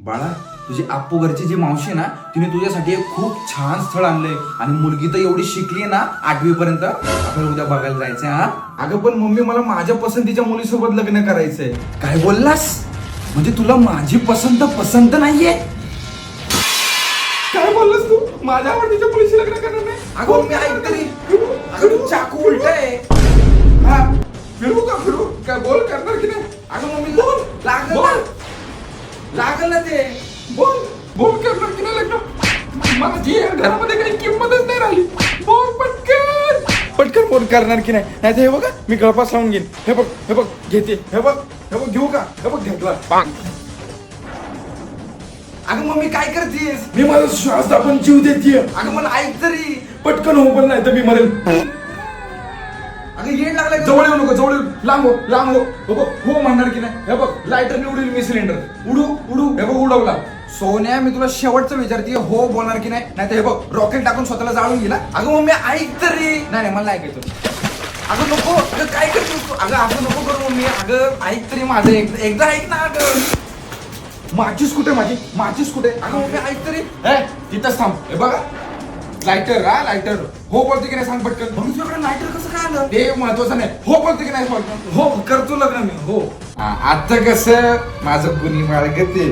बाळा, तुझी आप्पू घरची जी मावशी आहे ना, तिने तुझ्यासाठी एक खूप छान स्थळ आणलंय आणि मुलगी तर एवढी शिकली ना 8वी पर्यंत. आपल्याला उद्या बघायला जायचंय. हा अगं पण मम्मी, मला माझ्या पसंतीच्या मुलीसोबत लग्न करायचंय. काय बोललास? म्हणजे तुला माझी पसंत नाहीये? काय बोललास तू? माझ्या आवडतीच्या मुलीशी लग्न करणार नाही? अगं मी ऐक तरी. अगं तू चाकू उलटाय. हा फिरू का फिरू? काय बोल, करणार की नाही? अगं मम्मी बोल, लागल ना ते. बोल बोल, करणार की नाही लग्न? माझी या घरामध्ये काही किंमतच नाही राहिली. बोल पटकन बोल, करणार की नाही? नाही तर हे बघा, मी गळपास लावून घेईन. हे बघ घेते. हे बघ घेऊ का? हे बघ घेतला. अगं मम्मी काय करतेस? मी माझा श्वास आपण जीव देते. अगं मला ऐक तरी. पटकन हो, पण नाही तर मी मरेल. अगं येड लागलाय. जवळ येऊ नको, जवळ येऊ. लांब हो. हो बघ, हो म्हणणार की नाही? हे बघ, लायटरने उडील मी सिलेंडर. उडू. हे बघ उडवला. सोन्या, मी तुला शेवटचं विचारते, हो बोलणार की नाही? नाही तर हे बघ, रॉकेट टाकून स्वतःला जाळून गेला. अगं मम्मी ऐक तरी. नाही मला ऐकायचं. अगं नको. अगं काय करतोस तू? अगं असं नको करू मम्मी. अगं ऐक तरी माझं, एकदा ऐक ना. अगं माचीस कुठे? माचीस कुठे? अगं मम्मी ऐक तरी. तिथंच थांब. हे बघा, लायटर. हो बोलते की नाही सांग पटकन. मग तुझ्याकडे लायटर कसं काय आलं? ते महत्वाचं नाही. हो बोलते की नाही पटकन? हो करतो लग्न मी. हो आता कसं माझं गुन्ही बाळगते.